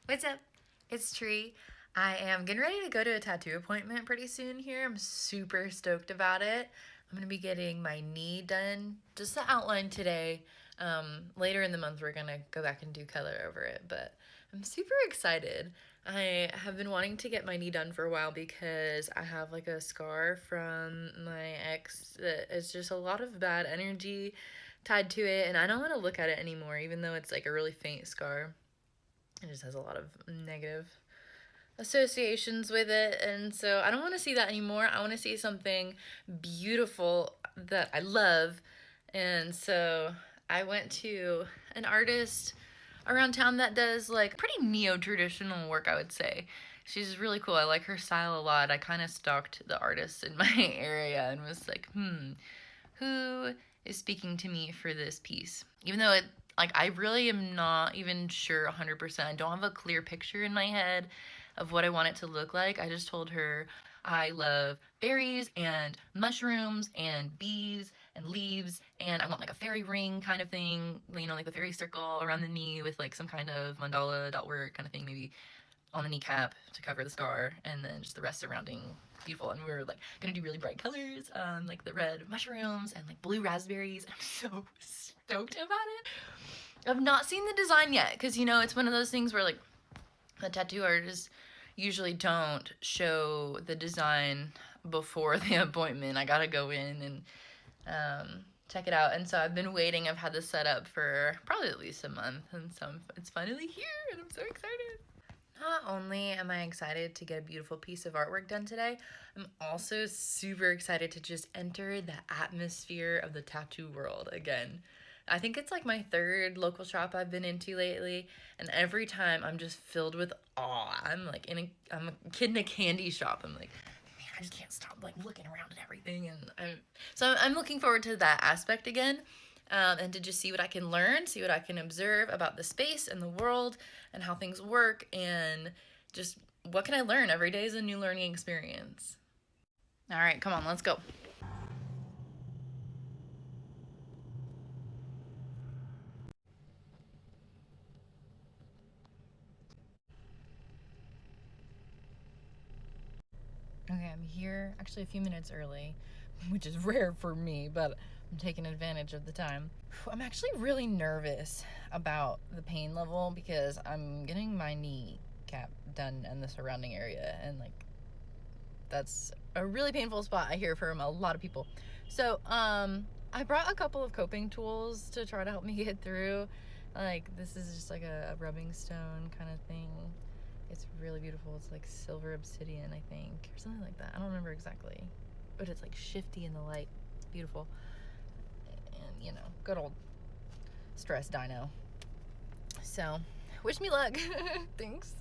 What's up? It's Tree. I am getting ready to go to a tattoo appointment pretty soon here. I'm super stoked about it. I'm gonna be getting my knee done, just the outline today. Later in the month, we're gonna go back and do color over it, but I'm super excited. I have been wanting to get my knee done for a while because I have like a scar from my ex that is just a lot of bad energy tied to it, and I don't want to look at it anymore, even though it's like a really faint scar. It just has a lot of negative associations with it, and so I don't want to see that anymore. I want to see something beautiful that I love. And so I went to an artist around town that does like pretty neo-traditional work, I would say. She's really cool. I like her style a lot. I kind of stalked the artists in my area and was like, who is speaking to me for this piece? Even though I really am not even sure 100%. I don't have a clear picture in my head of what I want it to look like. I just told her I love berries and mushrooms and bees and leaves, and I want like a fairy ring kind of thing, like the fairy circle around the knee with like some kind of mandala dot work kind of thing, maybe on the kneecap to cover the scar, and then just the rest surrounding beautiful. And we were like gonna do really bright colors, like the red mushrooms and like blue raspberries. I'm so stoked about it. I've not seen the design yet because it's one of those things where like the tattoo artists usually don't show the design before the appointment. I gotta go in and check it out. And so I've been waiting. I've had this set up for probably at least a month, and so it's finally here, and I'm so excited. Not only am I excited to get a beautiful piece of artwork done today, I'm also super excited to just enter the atmosphere of the tattoo world again. I think it's like my third local shop I've been into lately, and every time I'm just filled with awe. I'm a kid in a candy shop. I'm like, man, I just can't stop like looking around at everything, and I'm looking forward to that aspect again, and to just see what I can learn, see what I can observe about the space and the world and how things work, and just what can I learn. Every day is a new learning experience. All right, come on, let's go. Okay, I'm here actually a few minutes early, which is rare for me, but I'm taking advantage of the time. I'm actually really nervous about the pain level because I'm getting my knee cap done in the surrounding area, and like that's a really painful spot, I hear from a lot of people. So I brought a couple of coping tools to try to help me get through. Like, this is just like a rubbing stone kind of thing. It's really beautiful. It's like silver obsidian, I think, or something like that. I don't remember exactly, but it's like shifty in the light. It's beautiful. And good old stress dino. So wish me luck. Thanks.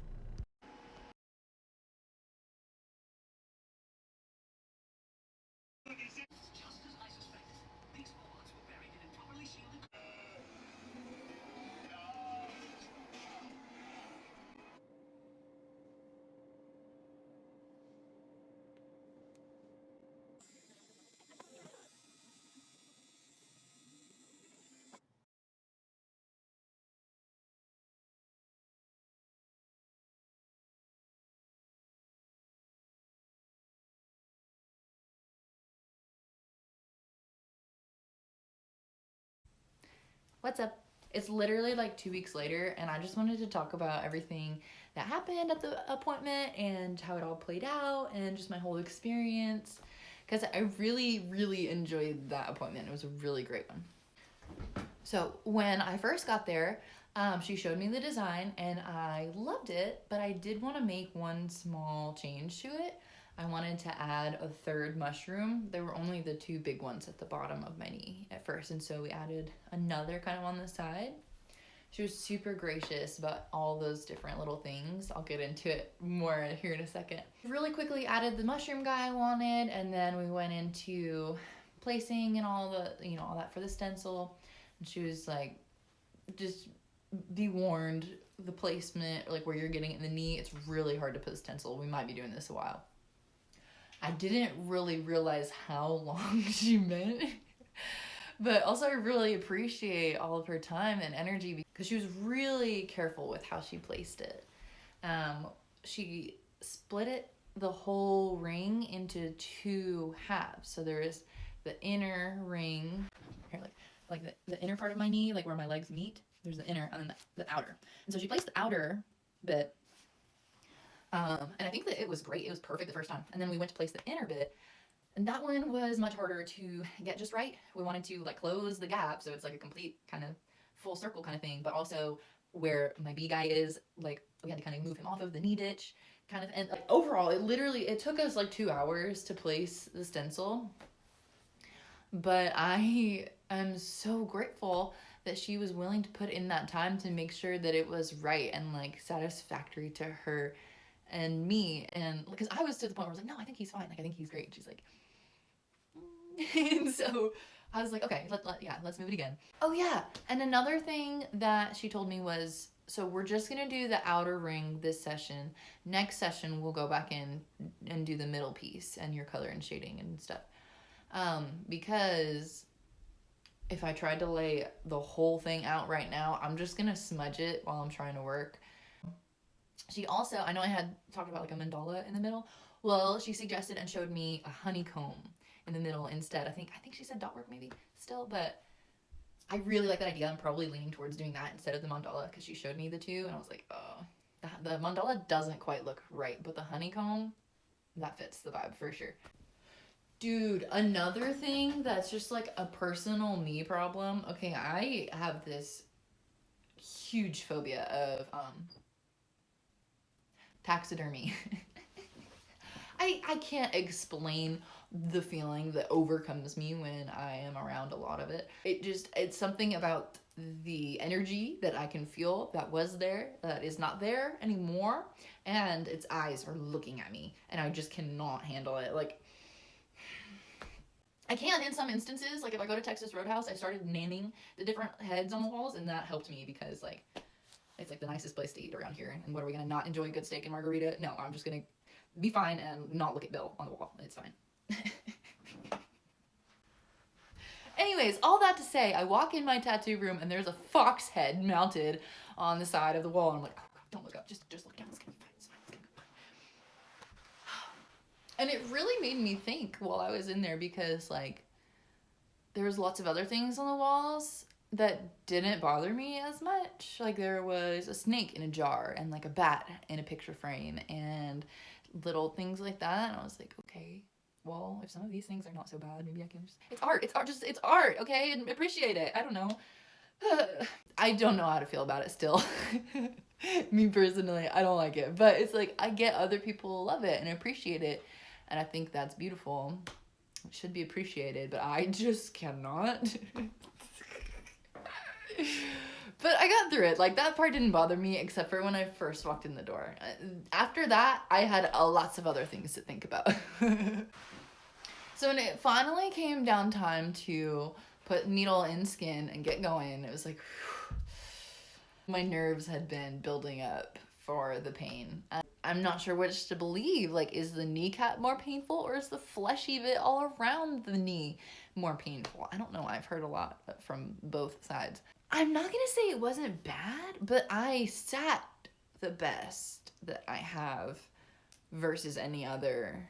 What's up? It's literally like 2 weeks later, and I just wanted to talk about everything that happened at the appointment and how it all played out and just my whole experience. Because I really, really enjoyed that appointment. It was a really great one. So, when I first got there, she showed me the design and I loved it, but I did want to make one small change to it. I wanted to add a third mushroom. There were only the two big ones at the bottom of my knee at first, and so we added another kind of on the side. She was super gracious about all those different little things. I'll get into it more here in a second. Really quickly added the mushroom guy I wanted, and then we went into placing and all that for the stencil. And she was like, just be warned, the placement, like where you're getting it in the knee, it's really hard to put the stencil. We might be doing this a while. I didn't really realize how long she meant. But also, I really appreciate all of her time and energy because she was really careful with how she placed it. She split the whole ring into 2 halves. So there is the inner ring here, like the inner part of my knee, like where my legs meet. There's the inner and then the outer. And so she placed the outer bit, and I think that it was great. It was perfect the first time. And then we went to place the inner bit, and that one was much harder to get just right. We wanted to like close the gap so it's like a complete kind of full circle kind of thing, but also where my B guy is, like we had to kind of move him off of the knee ditch kind of. And like, overall, it took us like 2 hours to place the stencil, but I am so grateful that she was willing to put in that time to make sure that it was right and like satisfactory to her and me. And because I was to the point where I was like, no, I think he's fine, like I think he's great. And she's like, and so I was like, okay, let's move it again. Oh yeah, and another thing that she told me was, so we're just gonna do the outer ring this session. Next session we'll go back in and do the middle piece and your color and shading and stuff. Because if I tried to lay the whole thing out right now, I'm just gonna smudge it while I'm trying to work. She also, I know I had talked about like a mandala in the middle. Well, she suggested and showed me a honeycomb in the middle instead. I think she said dot work maybe still, but I really like that idea. I'm probably leaning towards doing that instead of the mandala because she showed me the two and I was like, oh, the mandala doesn't quite look right, but the honeycomb, that fits the vibe for sure. Dude, another thing that's just like a personal me problem. Okay, I have this huge phobia of taxidermy. I can't explain the feeling that overcomes me when I am around a lot of it. It's something about the energy that I can feel that was there, that is not there anymore, and its eyes are looking at me, and I just cannot handle it. Like, I can in some instances, like if I go to Texas Roadhouse, I started naming the different heads on the walls, and that helped me because like it's like the nicest place to eat around here. And what are we gonna not enjoy a good steak and margarita? No, I'm just gonna be fine and not look at Bill on the wall. It's fine. Anyways, all that to say, I walk in my tattoo room and there's a fox head mounted on the side of the wall, and I'm like, oh God, don't look up, just look down. It's gonna be fine. It's fine. It's gonna be fine. And it really made me think while I was in there because like there was lots of other things on the walls that didn't bother me as much. Like there was a snake in a jar and like a bat in a picture frame and little things like that. And I was like, okay, well, if some of these things are not so bad, maybe I can just, it's art, okay? And appreciate it. I don't know. I don't know how to feel about it still. Me personally, I don't like it. But it's like, I get other people love it and appreciate it. And I think that's beautiful. It should be appreciated, but I just cannot. But I got through it. Like, that part didn't bother me except for when I first walked in the door. After that, I had lots of other things to think about. So when it finally came down time to put needle in skin and get going, it was like, whew, my nerves had been building up for the pain. I'm not sure which to believe. Like, is the kneecap more painful or is the fleshy bit all around the knee more painful? I don't know. I've heard a lot from both sides. I'm not gonna say it wasn't bad, but I sat the best that I have versus any other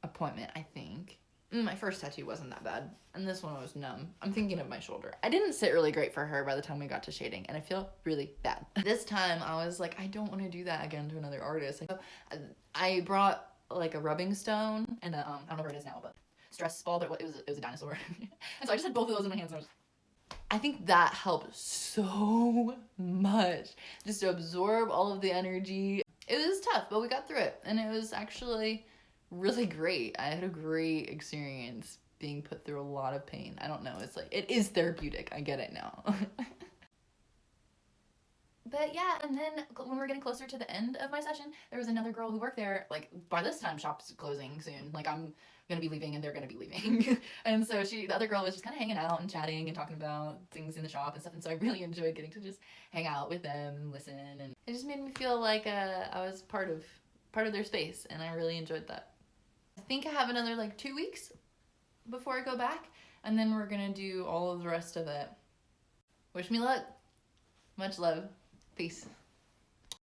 appointment, I think. My first tattoo wasn't that bad, and this one was numb. I'm thinking of my shoulder. I didn't sit really great for her by the time we got to shading, and I feel really bad. This time, I was like, I don't want to do that again to another artist. I brought like a rubbing stone and I don't know where it is now, but stress ball, but it was a dinosaur. And so I just had both of those in my hands, and I think that helped so much, just to absorb all of the energy. It was tough, but we got through it, and it was actually really great. I had a great experience being put through a lot of pain. I don't know, it's like, it is therapeutic. I get it now. But yeah, and then when we're getting closer to the end of my session, there was another girl who worked there. Like, by this time, shop's closing soon. Like, I'm gonna be leaving and they're gonna be leaving. And so the other girl was just kind of hanging out and chatting and talking about things in the shop and stuff. And so I really enjoyed getting to just hang out with them and listen. And it just made me feel like I was part of their space, and I really enjoyed that. I think I have another like 2 weeks before I go back, and then we're gonna do all of the rest of it. Wish me luck. Much love. Peace.